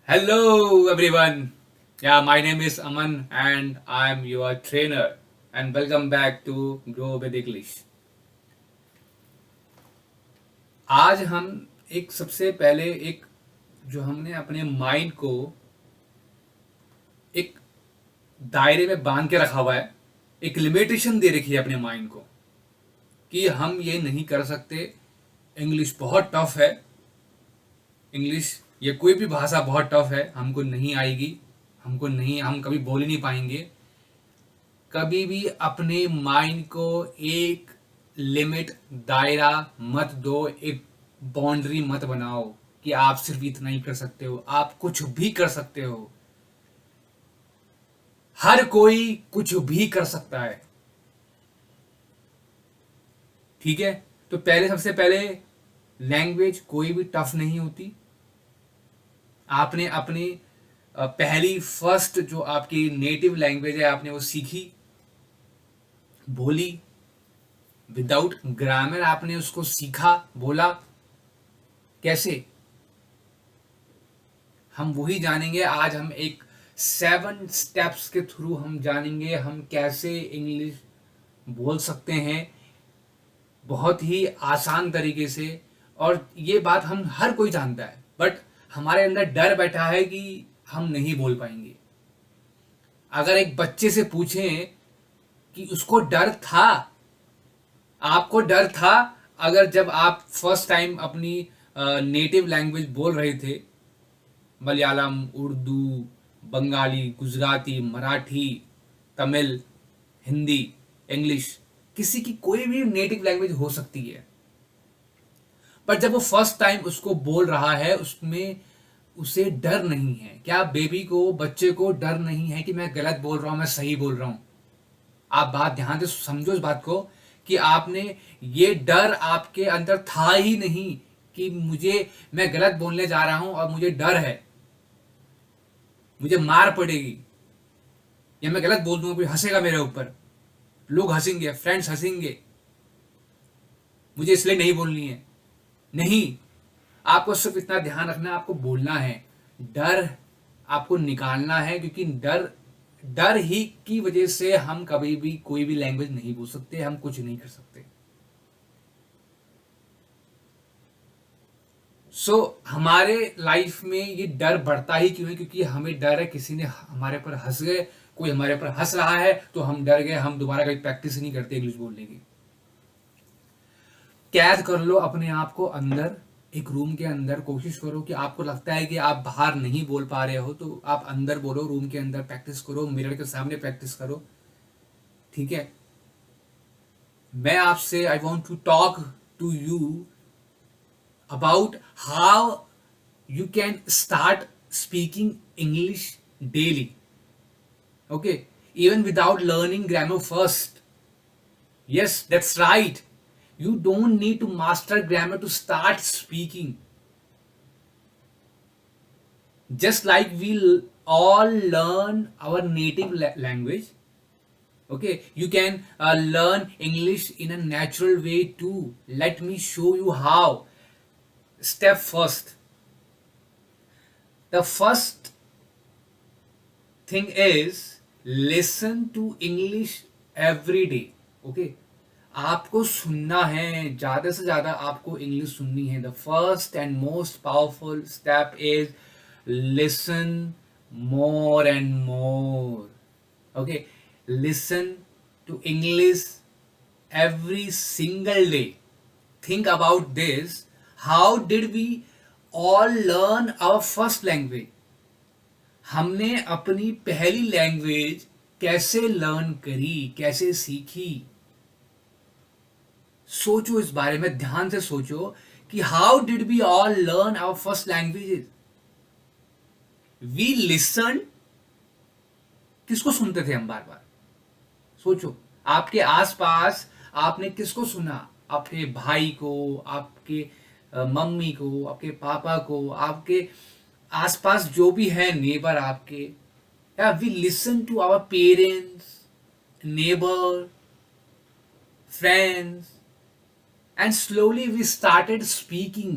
Hello everyone. Yeah, my name is Aman and I'm your trainer and welcome back to Grow with English. आज हम एक सबसे पहले एक जो हमने अपने माइंड को एक दायरे में बांध के रखा हुआ है, एक लिमिटेशन दे रखी है अपने माइंड को कि हम ये नहीं कर सकते। इंग्लिश बहुत टफ है। इंग्लिश ये कोई भी भाषा बहुत टफ है, हमको नहीं आएगी, हम कभी बोल ही नहीं पाएंगे। कभी भी अपने माइंड को एक लिमिट दायरा मत दो, एक बाउंड्री मत बनाओ कि आप सिर्फ इतना ही कर सकते हो, आप कुछ भी कर सकते हो। हर कोई कुछ भी कर सकता है। ठीक है, तो सबसे पहले लैंग्वेज कोई भी टफ नहीं होती। आपने अपनी पहली फर्स्ट जो आपकी नेटिव लैंग्वेज है आपने वो सीखी, बोली, विदाउट ग्रामर आपने उसको सीखा, बोला। कैसे? हम वही जानेंगे आज। हम एक 7 स्टेप्स के थ्रू हम जानेंगे हम कैसे इंग्लिश बोल सकते हैं बहुत ही आसान तरीके से। और ये बात हम हर कोई जानता है, बट हमारे अंदर डर बैठा है कि हम नहीं बोल पाएंगे। अगर एक बच्चे से पूछें कि उसको डर था, आपको डर था अगर जब आप फर्स्ट टाइम अपनी नेटिव लैंग्वेज बोल रहे थे, मलयालम, उर्दू, बंगाली, गुजराती, मराठी, तमिल, हिंदी, इंग्लिश, किसी की कोई भी नेटिव लैंग्वेज हो सकती है, पर जब वो फर्स्ट टाइम उसको बोल रहा है उसमें उसे डर नहीं है। क्या बेबी को, बच्चे को डर नहीं है कि मैं गलत बोल रहा हूं, मैं सही बोल रहा हूं? आप बात ध्यान से समझो इस बात को कि आपने ये डर आपके अंदर था ही नहीं कि मैं गलत बोलने जा रहा हूं और मुझे डर है, मुझे मार पड़ेगी या मैं गलत बोल दूंगा कोई हंसेगा मेरे ऊपर, लोग हंसेंगे, फ्रेंड्स हंसेंगे, मुझे इसलिए नहीं बोलनी है। नहीं, आपको सिर्फ इतना ध्यान रखना है, आपको बोलना है। डर आपको निकालना है, क्योंकि डर डर ही की वजह से हम कभी भी कोई भी लैंग्वेज नहीं बोल सकते, हम कुछ नहीं कर सकते। हमारे लाइफ में ये डर बढ़ता ही क्यों है? क्योंकि हमें डर है किसी ने हमारे पर हंस गए, कोई हमारे पर हंस रहा है तो हम डर गए, हम दोबारा कभी प्रैक्टिस नहीं करते इंग्लिश बोलने की। कैद कर लो अपने आप को अंदर, एक रूम के अंदर। कोशिश करो कि आपको लगता है कि आप बाहर नहीं बोल पा रहे हो तो आप अंदर बोलो, रूम के अंदर प्रैक्टिस करो, मिरर के सामने प्रैक्टिस करो। ठीक है, मैं आपसे I want to talk to you about how you can start speaking English daily. Okay, even without learning grammar first. Yes, that's right. You don't need to master grammar to start speaking. Just like we all learn our native language, okay, you can learn English in a natural way too. Let me show you how. Step first. The first thing is listen to English every day. Okay, आपको सुनना है, ज्यादा से ज्यादा आपको English सुननी है। The first and most powerful step is listen more and more. Okay, listen to English every single day. Think about this. How did we all learn our first language? हमने अपनी पहली लैंग्वेज कैसे learn करी, कैसे सीखी? सोचो इस बारे में, ध्यान से सोचो कि how did we all learn our first languages? We listen. किसको सुनते थे हम बार बार? सोचो, आपके आसपास आपने किसको सुना? आपके भाई को, आपके मम्मी को, आपके पापा को, आपके आसपास जो भी है नेबर आपके। या we listen to our parents, neighbour, friends, and slowly we started speaking.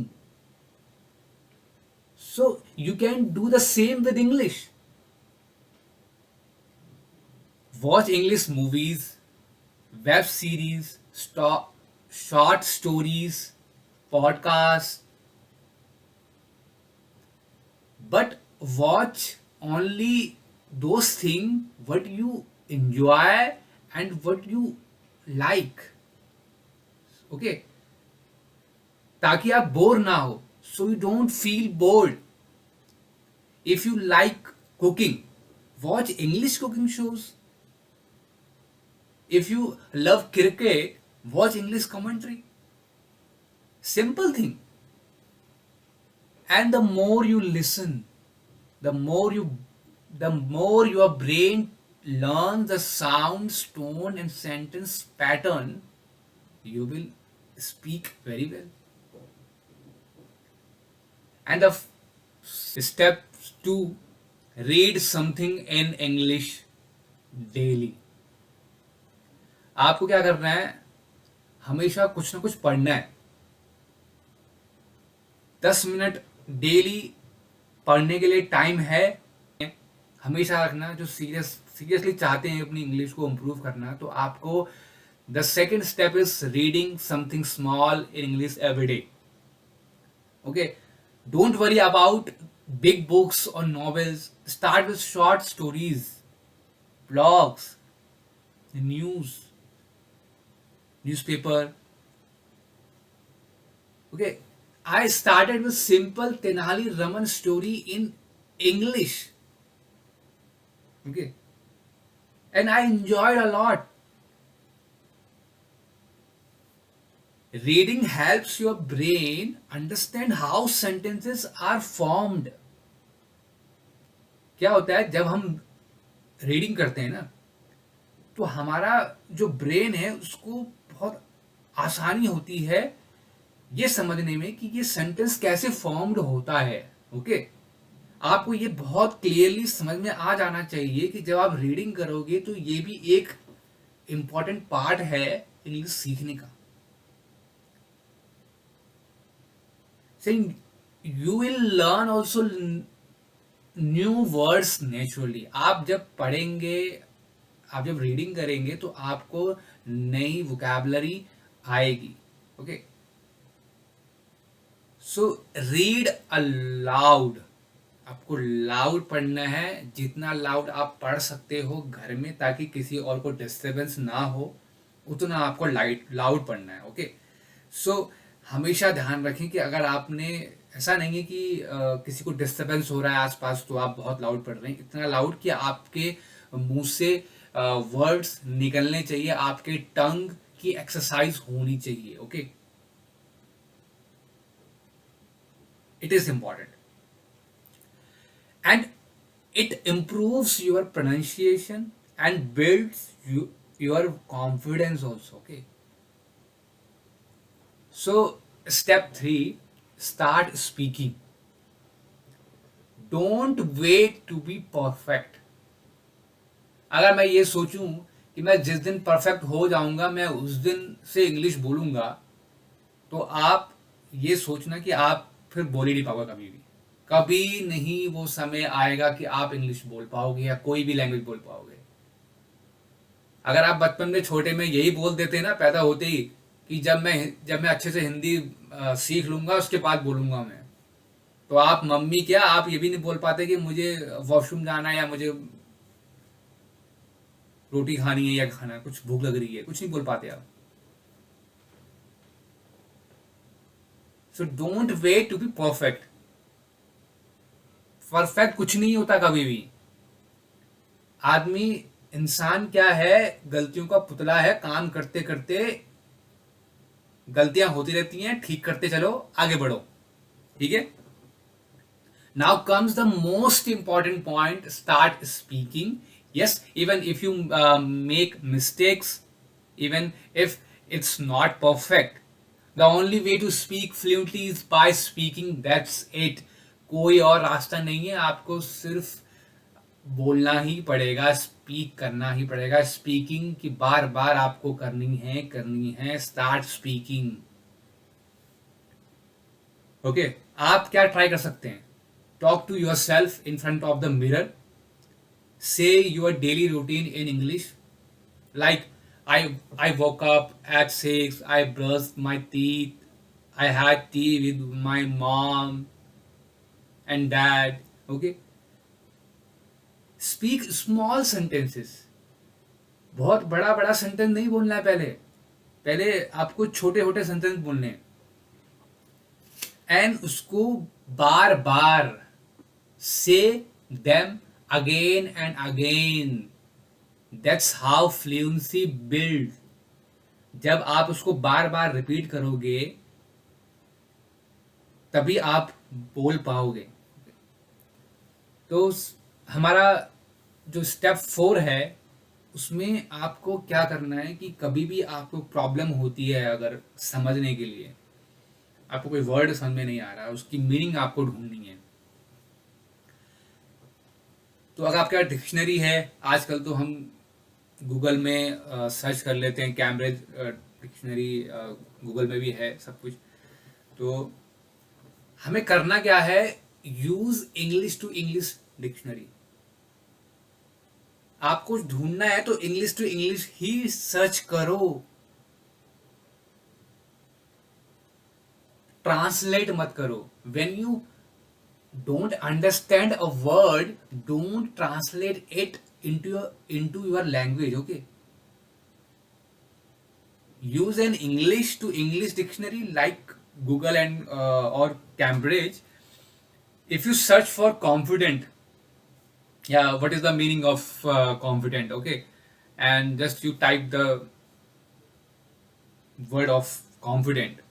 So you can do the same with English. Watch English movies, web series, short stories, podcasts, but watch only those things what you enjoy and what you like. Okay, ताकि आप bore ना हो, so you don't feel bored. If you like cooking, watch English cooking shows. If you love cricket, watch English commentary. Simple thing. And the more you listen, the more you the more your brain learns the sounds, tone, and sentence pattern, you will speak very well. And the step 2, read something in English daily. आपको क्या करना है, हमेशा कुछ ना कुछ पढ़ना है. 10 मिनट डेली पढ़ने के लिए टाइम है, हमेशा रखना. जो सीरियसली चाहते हैं अपनी इंग्लिश को इम्प्रूव करना, तो आपको the second step is reading something small in English every day. Okay, don't worry about big books और novels. Start with short stories, blogs, newspaper. Okay, I started with simple Tenali Raman story in English. Okay, and I enjoyed a lot. Reading helps your brain understand how sentences are formed. क्या होता है जब हम reading करते हैं ना, तो हमारा जो ब्रेन है उसको बहुत आसानी होती है ये समझने में कि ये सेंटेंस कैसे फॉर्म्ड होता है. ओके, आपको ये बहुत क्लियरली समझ में आ जाना चाहिए कि जब आप रीडिंग करोगे तो ये भी एक इंपॉर्टेंट पार्ट है इंग्लिश सीखने का. You will learn also new words naturally. आप जब पढ़ेंगे, आप जब रीडिंग करेंगे तो आपको नई वोकैबुलरी आएगी. Okay, so read aloud. आपको लाउड पढ़ना है, जितना लाउड आप पढ़ सकते हो घर में ताकि किसी और को डिस्टर्बेंस ना हो, उतना आपको लाउड पढ़ना है. ओके, सो हमेशा ध्यान रखें कि अगर आपने, ऐसा नहीं है कि किसी को डिस्टर्बेंस हो रहा है आसपास तो आप बहुत लाउड पढ़ रहे हैं. इतना लाउड कि आपके मुंह से वर्ड्स निकलने चाहिए, आपके टंग की एक्सरसाइज होनी चाहिए. Okay, it is important and it improves your pronunciation and builds your confidence also. Okay, so step 3, start speaking. Don't wait to be perfect. अगर मैं ये सोचूं कि मैं जिस दिन परफेक्ट हो जाऊंगा मैं उस दिन से इंग्लिश बोलूंगा, तो आप ये सोचना कि आप फिर बोल ही नहीं पाओगे. कभी नहीं वो समय आएगा कि आप इंग्लिश बोल पाओगे या कोई भी लैंग्वेज बोल पाओगे. अगर आप बचपन में छोटे में यही बोल देते ना पैदा होते ही कि जब मैं अच्छे से हिंदी सीख लूंगा उसके बाद बोलूंगा मैं, तो आप मम्मी क्या, आप ये भी नहीं बोल पाते कि मुझे वॉशरूम जाना है या मुझे रोटी खानी है या खाना, कुछ भूख लग रही है, कुछ नहीं बोल पाते आप. So don't wait to be perfect. Perfect कुछ नहीं होता कभी भी. आदमी, इंसान क्या है, गलतियों का पुतला है. काम करते करते गलतियां होती रहती हैं, ठीक करते चलो, आगे बढ़ो. ठीक है. Now comes the most important point, start speaking. Yes, even if you make mistakes, even if it's not perfect, the only way to speak fluently is by speaking. That's it. कोई और रास्ता नहीं है. आपको सिर्फ बोलना ही पड़ेगा, स्पीक करना ही पड़ेगा. स्पीकिंग की बार बार आपको करनी है. Start speaking. ओके, आप क्या ट्राई कर सकते हैं, talk to yourself in front of the mirror. Say your daily routine in English. Like, I woke up at 6, I brushed my teeth, I had tea with my mom and dad. Okay? Speak small sentences. बहुत बड़ा बड़ा sentence नहीं बोलना है पहले. पहले आपको छोटे छोटे सेंटेंस बोलने हैं. एंड उसको बार बार से them again and again. That's how fluency build. जब आप उसको बार बार रिपीट करोगे तभी आप बोल पाओगे. तो हमारा जो स्टेप 4 है उसमें आपको क्या करना है कि कभी भी आपको प्रॉब्लम होती है अगर समझने के लिए, आपको कोई वर्ड समझ में नहीं आ रहा, उसकी मीनिंग आपको ढूंढनी है. तो अगर आपके पास डिक्शनरी है, आजकल तो हम गूगल में सर्च कर लेते हैं, कैम्ब्रिज डिक्शनरी गूगल में भी है सब कुछ. तो हमें करना क्या है, use English to English dictionary. आपको ढूंढना है तो इंग्लिश टू इंग्लिश ही सर्च करो. ट्रांसलेट मत करो. When you don't understand a word, don't translate it into your language. Okay, use an English to English dictionary like Google and or Cambridge. If you search for confident, yeah, what is the meaning of confident? Okay, and just you type the word of confident.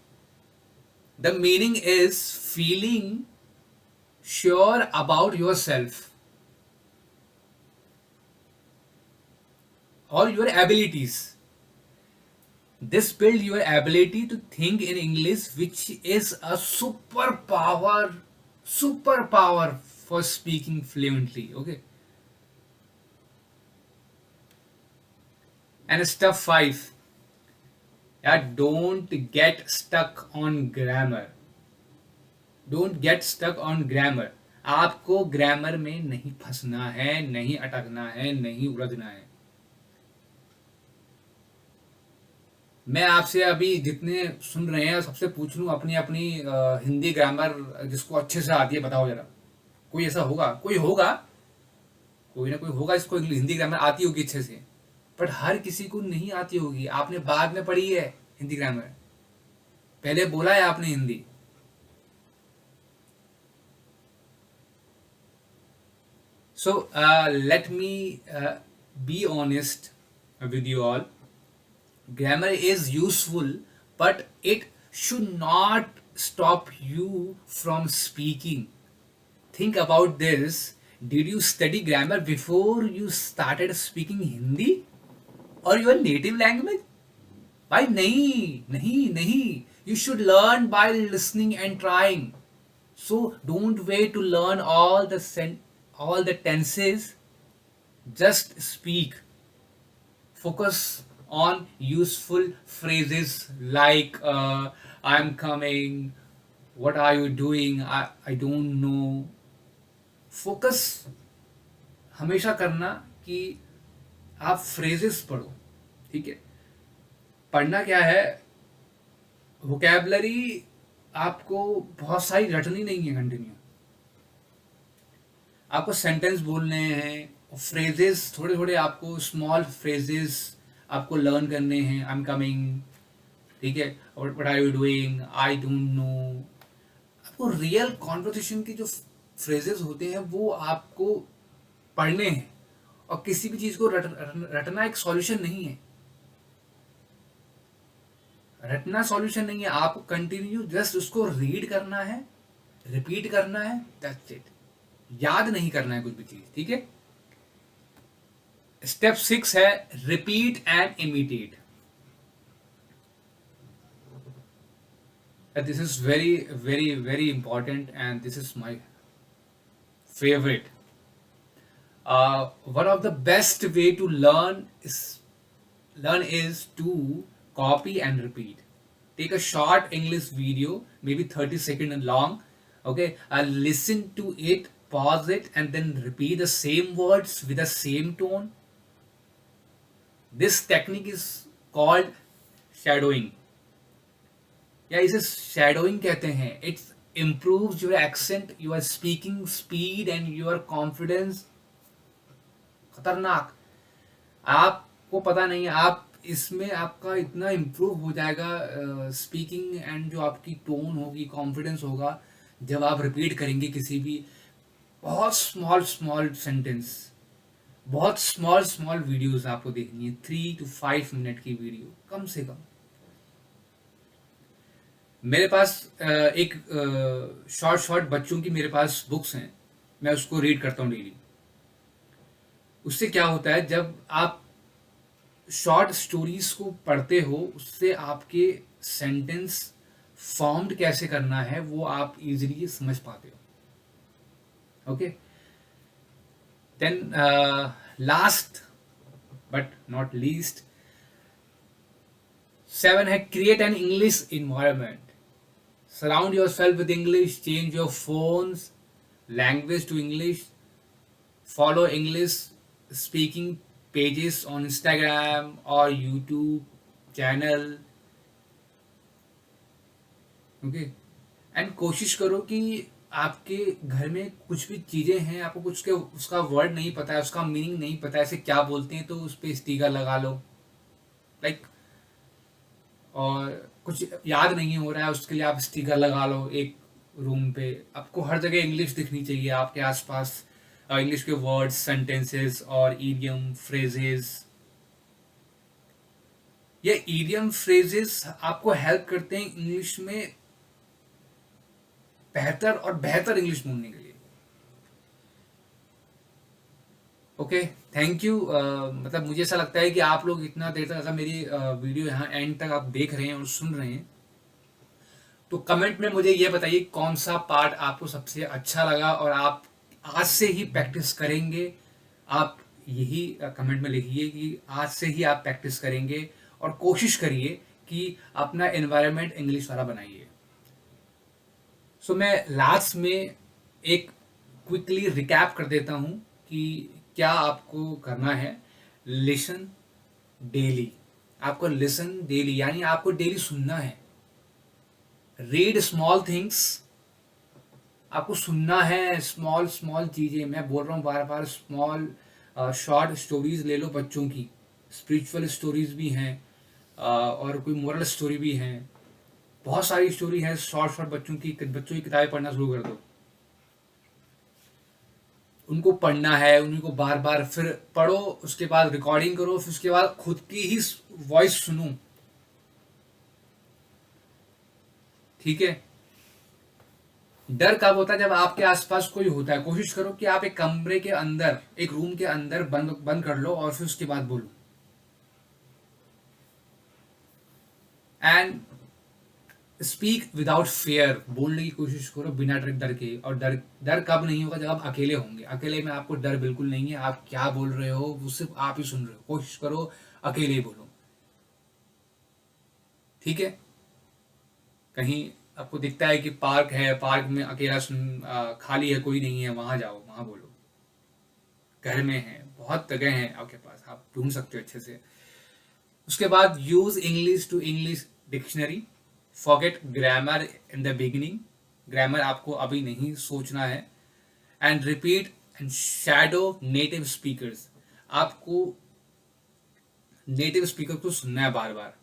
The meaning is feeling sure about yourself or your abilities. This build your ability to think in English, which is a superpower for speaking fluently. Okay. And step 5, yeah, don't get stuck on grammar. Don't get stuck on grammar. आपको grammar में नहीं फंसना है, नहीं अटकना है, नहीं उलझना है. मैं आपसे अभी जितने सुन रहे हैं सबसे पूछ लूं, अपनी अपनी हिंदी ग्रामर जिसको अच्छे से आती है बताओ जरा. कोई ऐसा होगा? कोई होगा, कोई ना कोई होगा जिसको हिंदी ग्रामर आती होगी अच्छे से, बट हर किसी को नहीं आती होगी. आपने बाद में पढ़ी है हिंदी ग्रामर, पहले बोला है आपने Hindi. So let me be honest with you all. Grammar is useful, but it should not stop you from speaking. Think about this. Did you study grammar before you started speaking Hindi or your native language? Why nahi. You should learn by listening and trying. So don't wait to learn all the tenses. Just speak. Focus on useful phrases like I'm coming, what are you doing, I don't know. Focus हमेशा करना कि आप phrases पढ़ो. ठीक है, पढ़ना क्या है, vocabulary आपको बहुत सारी रटनी नहीं है कंटिन्यू. आपको सेंटेंस बोलने हैं, फ्रेजेस थोड़े थोड़े, आपको स्मॉल फ्रेजेस आपको लर्न करने हैं. आई एम कमिंग, ठीक है, और what are you doing, I don't know. आपको रियल कॉन्वर्सेशन के जो फ्रेजेस होते हैं वो आपको पढ़ने हैं. और किसी भी चीज को रटना एक सॉल्यूशन नहीं है. रटना सॉल्यूशन नहीं है. आपको कंटिन्यू जस्ट उसको रीड करना है, रिपीट करना है, दैट्स इट. याद नहीं करना है कुछ भी चीज. ठीक है. स्टेप 6 है repeat and imitate. This is very very very important and this is my favourite. one of the best way to learn is to copy and repeat. Take a short English video, maybe 30 seconds long, Okay, listen to it, pause it, and then repeat the same words with the same tone. This technique is called shadowing, या इसे shadowing कहते हैं. It improves your accent, your speaking speed and your confidence. खतरनाक. आपको पता नहीं है, आप इसमें आपका इतना इम्प्रूव हो जाएगा स्पीकिंग एंड जो आपकी टोन होगी, कॉन्फिडेंस होगा, जब आप रिपीट करेंगे किसी भी बहुत स्मॉल स्मॉल सेंटेंस. बहुत स्मॉल स्मॉल वीडियोस आपको देखनी है, 3 to 5 मिनट की वीडियो कम से कम. मेरे पास एक शॉर्ट शॉर्ट बच्चों की मेरे पास बुक्स हैं, मैं उसको रीड करता हूँ डेली. उससे क्या होता है, जब आप शॉर्ट स्टोरीज को पढ़ते हो, उससे आपके सेंटेंस फॉर्म्ड कैसे करना है वो आप इजीली समझ पाते हो. Okay, then last but not least, 7 है create an English environment. Surround yourself with English, change your phone's language to English, follow English speaking pages on Instagram और YouTube चैनल. ओके, एंड कोशिश करो कि आपके घर में कुछ भी चीज़ें हैं, आपको कुछ के उसका वर्ड नहीं पता है, उसका मीनिंग नहीं पता है, ऐसे क्या बोलते हैं, तो उस पर स्टिकर लगा लो. लाइक और कुछ याद नहीं हो रहा है, उसके लिए आप स्टिकर लगा लो एक रूम पे. आपको हर जगह इंग्लिश दिखनी चाहिए आपके आसपास, इंग्लिश के वर्ड्स, सेंटेंसेस और ईडियम फ्रेजेस. ये ईडियम फ्रेजेस आपको हेल्प करते हैं इंग्लिश में बेहतर और बेहतर इंग्लिश बोलने के लिए. Okay, thank you. मतलब मुझे ऐसा लगता है कि आप लोग इतना देर तक अगर मेरी वीडियो यहाँ एंड तक आप देख रहे हैं और सुन रहे हैं, तो कमेंट में मुझे ये बताइए कौन सा पार्ट आपको सबसे अच्छा लगा और आप आज से ही प्रैक्टिस करेंगे. आप यही कमेंट में लिखिए कि आज से ही आप प्रैक्टिस करेंगे और कोशिश करिए कि अपना एनवायरनमेंट इंग्लिश वाला बनाइए. सो मैं लास्ट में एक क्विकली रिकैप कर देता हूँ कि क्या आपको करना है. लिसन डेली, आपको लिसन डेली यानी आपको डेली सुनना है. रीड स्मॉल थिंग्स, आपको सुनना है स्मॉल स्मॉल चीज़ें. मैं बोल रहा हूँ बार बार, स्मॉल शॉर्ट स्टोरीज ले लो बच्चों की, स्पिरिचुअल स्टोरीज भी हैं और कोई मोरल स्टोरी भी हैं. बहुत सारी स्टोरी है शॉर्ट शॉर्ट बच्चों की किताबें पढ़ना शुरू कर दो. उनको पढ़ना है, उनको बार बार फिर पढ़ो, उसके बाद रिकॉर्डिंग करो, फिर उसके बाद खुद की ही वॉइस सुनो. ठीक है. डर कब होता है, जब आपके आसपास कोई होता है. कोशिश करो कि आप एक कमरे के अंदर, एक रूम के अंदर बंद कर लो और फिर उसके बाद बोलो. एंड स्पीक विदाउट फेयर, बोलने की कोशिश करो बिना डर के. और डर कब नहीं होगा, जब आप अकेले होंगे. अकेले में आपको डर बिल्कुल नहीं है, आप क्या बोल रहे हो वो सिर्फ आप ही सुन रहे हो. कोशिश करो अकेले ही बोलो. ठीक है. कहीं आपको दिखता है कि पार्क है, पार्क में अकेला खाली है, कोई नहीं है, वहां जाओ, वहां बोलो. घर में है, बहुत जगह है आपके पास, आप ढूंढ सकते हो अच्छे से. उसके बाद use English to English dictionary. Forget grammar in the beginning, grammar आपको अभी नहीं सोचना है. And repeat and shadow native speakers, आपको नेटिव स्पीकर को सुनना है बार बार.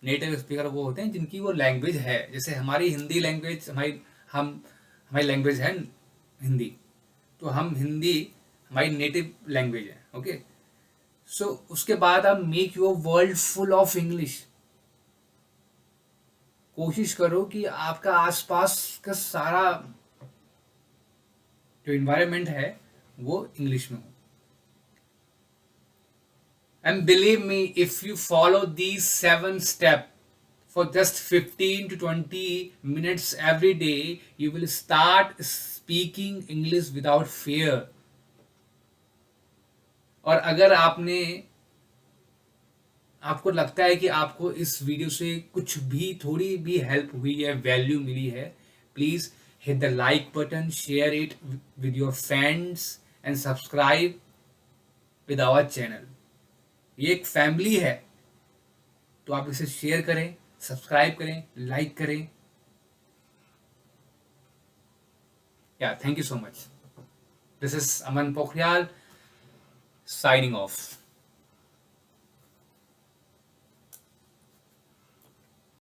नेटिव स्पीकर वो होते हैं जिनकी वो लैंग्वेज है, जैसे हमारी हिंदी लैंग्वेज, हमारी लैंग्वेज है हिंदी, तो हम हिंदी हमारी नेटिव लैंग्वेज है. ओके. सो उसके बाद आप make your world full of English. कोशिश करो कि आपका आसपास का सारा जो इन्वायरमेंट है वो इंग्लिश में हो. And believe me, if you follow these 7 steps for just 15 to 20 minutes every day, you will start speaking English without fear. और अगर आपको लगता है कि आपको इस वीडियो से कुछ भी, थोड़ी भी हेल्प हुई है, वैल्यू मिली है, please hit the like button, share it with your friends and subscribe with our channel. ये एक फैमिली है, तो आप इसे शेयर करें, सब्सक्राइब करें, लाइक करें. Yeah, thank you so much. This is Aman Pokhriyal signing off.